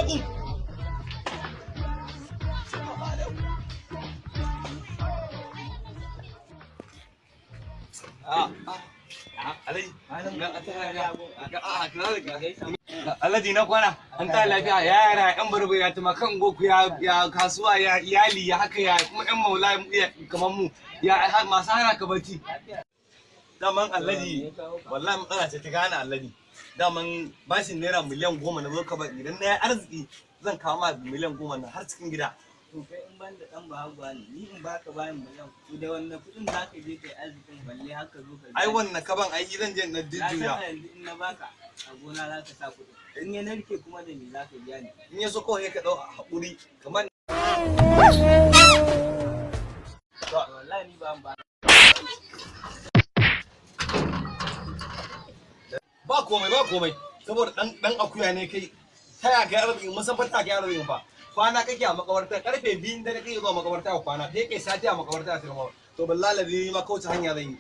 alaikum. Alhaji na kwana, an ta lafiya ya yara yan barbai ya tuma kan goku ya kasuwa ya iyali ya haka ya kuma yan maula kamar mu ya masu hana ka barci. Daman Alhaji wallahi matsala ce ta gane Alhaji. Daman bashin naira miliyan 10 na zo ka bari idan na yi arziki zan kawo ma miliyan 10 na har cikin gida. To kai in ban da dan bahaguwa ne ni in baka bayan miliyan kuɗi da wannan kuɗin za ka je kai arzikin balle haka zo ka ai wannan kaban ai zan je na jujjuya yanzu in na baka a gona za ka sa kuɗi in ya narke kuma da me za ka biya ni in ya so kawai ka dau hakuri kamar wallahi ni ba ba komai saboda dan akuya ne kai taya ga arzikin musamman ta ga arzikin fa kwana kake a makabarta karfe 2 da kake zuwa makabarta a kwana sai kai sati a makabarta sai ma to billahi ma kauce hanya zan yi